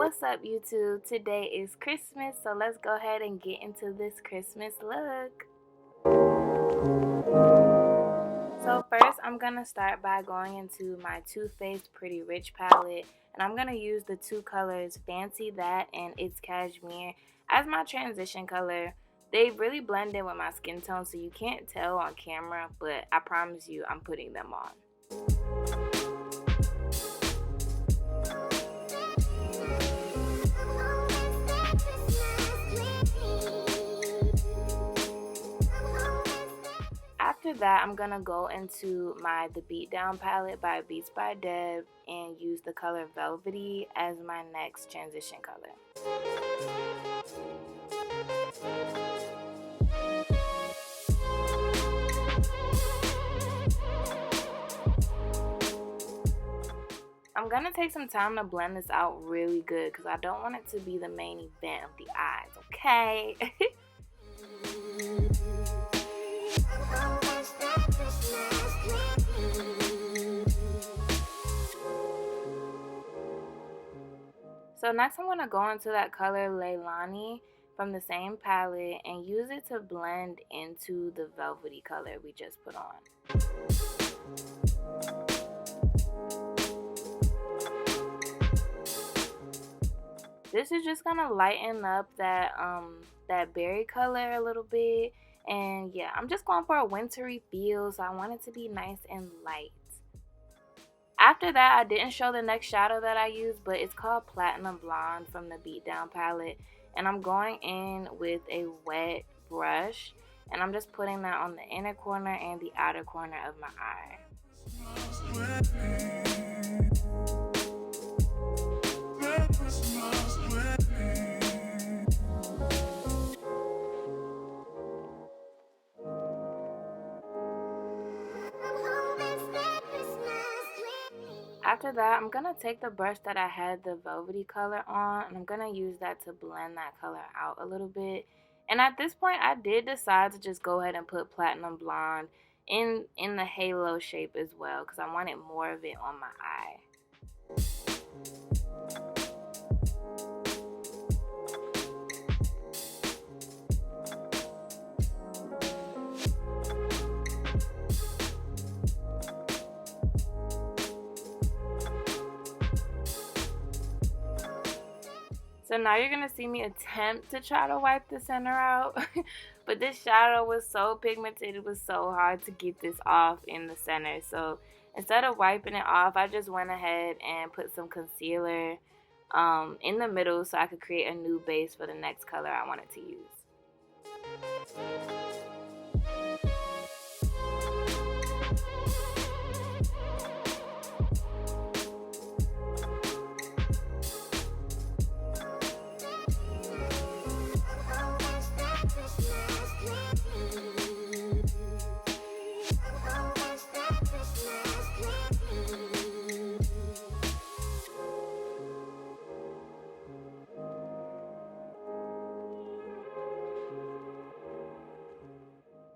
What's up, YouTube? Today is Christmas, so let's go ahead and get into this Christmas look. So first, I'm going to start by going into my Too Faced Pretty Rich palette, and I'm going to use the two colors Fancy That and It's Cashmere as my transition color. They really blend in with my skin tone, so you can't tell on camera, but I promise you I'm putting them on. After that, I'm going to go into my The Beat Down palette by Beats by Deb and use the color Velvety as my next transition color. I'm going to take some time to blend this out really good because I don't want it to be the main event of the eyes, okay? So next I'm going to go into that color Leilani from the same palette and use it to blend into the velvety color we just put on. This is just going to lighten up that berry color a little bit. And yeah, I'm just going for a wintry feel, so I want it to be nice and light. After that, I didn't show the next shadow that I used, but it's called Platinum Blonde from the Beat Down palette. And I'm going in with a wet brush, and I'm just putting that on the inner corner and the outer corner of my eye. After that, I'm going to take the brush that I had the velvety color on, and I'm going to use that to blend that color out a little bit. And at this point, I did decide to just go ahead and put Platinum Blonde in the halo shape as well, because I wanted more of it on my eye. So now you're going to see me attempt to try to wipe the center out, but this shadow was so pigmented, it was so hard to get this off in the center. So instead of wiping it off, I just went ahead and put some concealer in the middle so I could create a new base for the next color I wanted to use.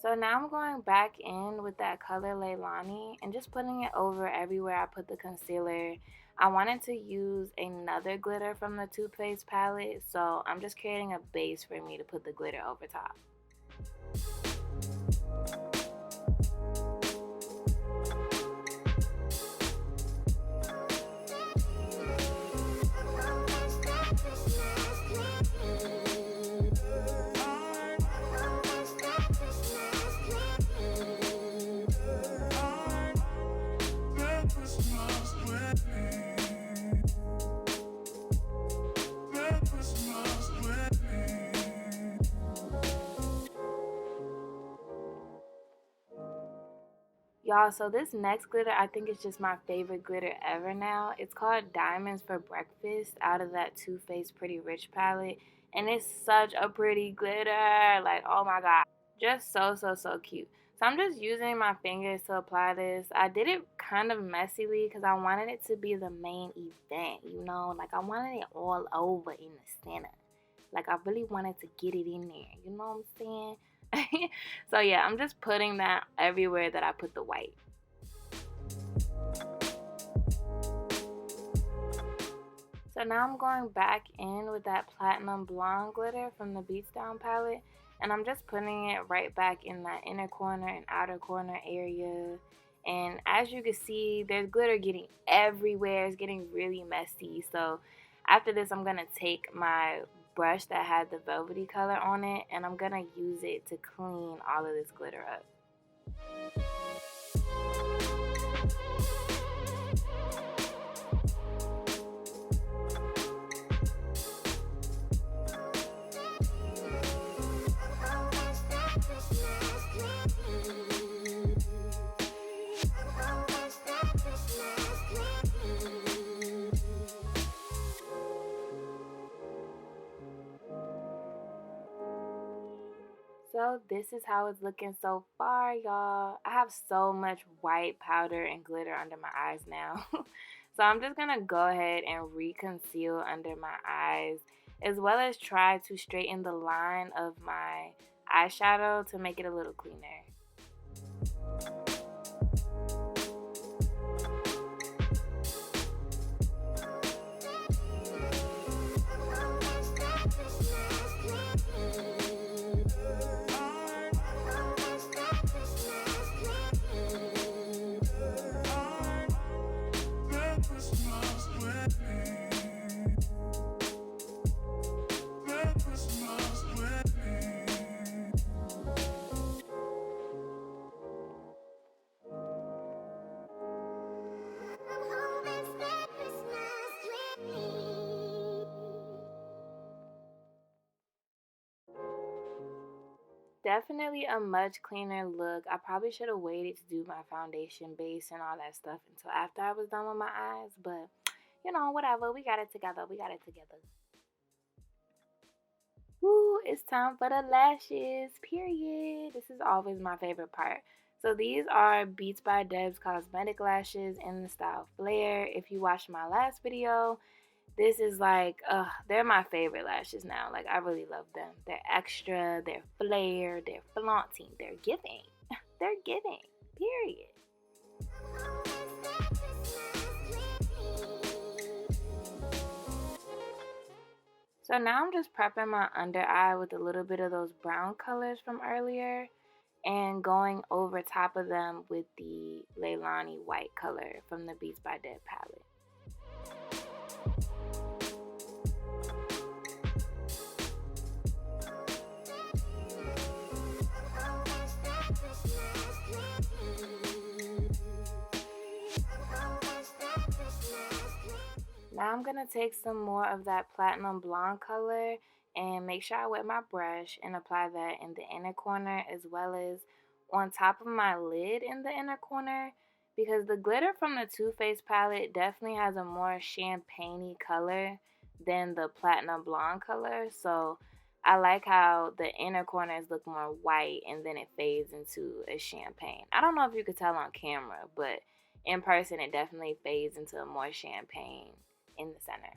So now I'm going back in with that color Leilani and just putting it over everywhere I put the concealer. I wanted to use another glitter from the Too Faced palette, so I'm just creating a base for me to put the glitter over top. Y'all, so this next glitter I think is just my favorite glitter ever now. It's called Diamonds for Breakfast out of that Too Faced Pretty Rich palette. And it's such a pretty glitter. Like, oh my god. Just so cute. So I'm just using my fingers to apply this. I did it kind of messily because I wanted it to be the main event, you know? Like, I wanted it all over in the center. Like, I really wanted to get it in there. You know what I'm saying? So yeah, I'm just putting that everywhere that I put the white. So So now I'm going back in with that Platinum Blonde glitter from the Beats Down palette, and I'm just putting it right back in that inner corner and outer corner area. And as you can see, there's glitter getting everywhere. It's getting really messy. So after this, I'm going to take my brush that had the velvety color on it, and I'm going to use it to clean all of this glitter up. So this is how it's looking so far, y'all. I have so much white powder and glitter under my eyes now. So I'm just gonna go ahead and reconceal under my eyes, as well as try to straighten the line of my eyeshadow to make it a little cleaner. Definitely a much cleaner look. I probably should have waited to do my foundation base and all that stuff until after I was done with my eyes, but you know, whatever. We got it together. We got it together. Woo, it's time for the lashes, period. This is always my favorite part. So these are Beats by Deb's cosmetic lashes in the style Flare. If you watched my last video, this is like, they're my favorite lashes now. Like, I really love them. They're extra, they're flare, they're flaunting, they're giving. They're giving, period. So now I'm just prepping my under eye with a little bit of those brown colors from earlier and going over top of them with the Leilani white color from the Beats by Deb palette. Now I'm going to take some more of that Platinum Blonde color and make sure I wet my brush and apply that in the inner corner as well as on top of my lid in the inner corner, because the glitter from the Too Faced palette definitely has a more champagne-y color than the Platinum Blonde color. So I like how the inner corners look more white and then it fades into a champagne. I don't know if you could tell on camera, but in person it definitely fades into a more champagne in the center.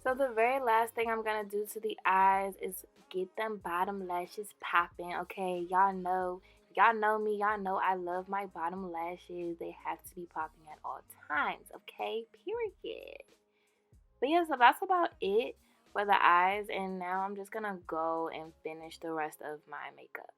So the very last thing I'm gonna do to the eyes is get them bottom lashes popping. Okay, y'all know me, y'all know I love my bottom lashes. They have to be popping at all times, okay, period. But yeah, so that's about it for the eyes, and now I'm just gonna go and finish the rest of my makeup.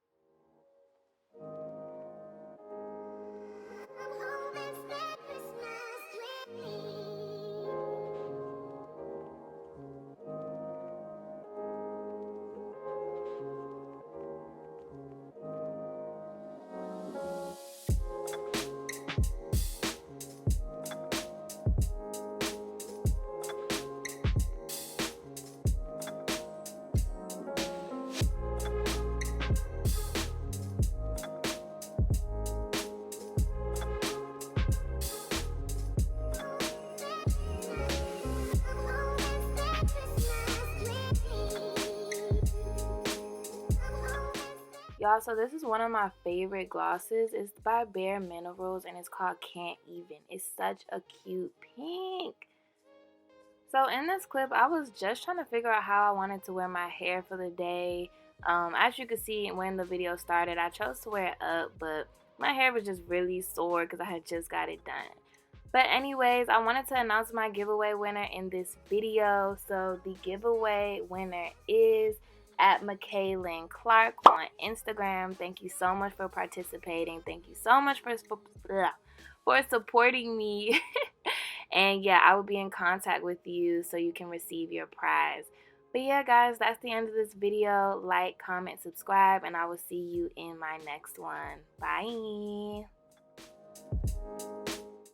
Y'all, so this is one of my favorite glosses. It's by Bare Minerals and it's called Can't Even. It's such a cute pink. So in this clip, I was just trying to figure out how I wanted to wear my hair for the day. As you can see when the video started, I chose to wear it up, but my hair was just really sore because I had just got it done. But anyways, I wanted to announce my giveaway winner in this video. So the giveaway winner is at McKaylin Clark on Instagram. Thank you so much for participating. Thank you so much for supporting me. And yeah, I will be in contact with you so you can receive your prize. But yeah, guys, that's the end of this video. Like, comment, subscribe, and I will see you in my next one. Bye.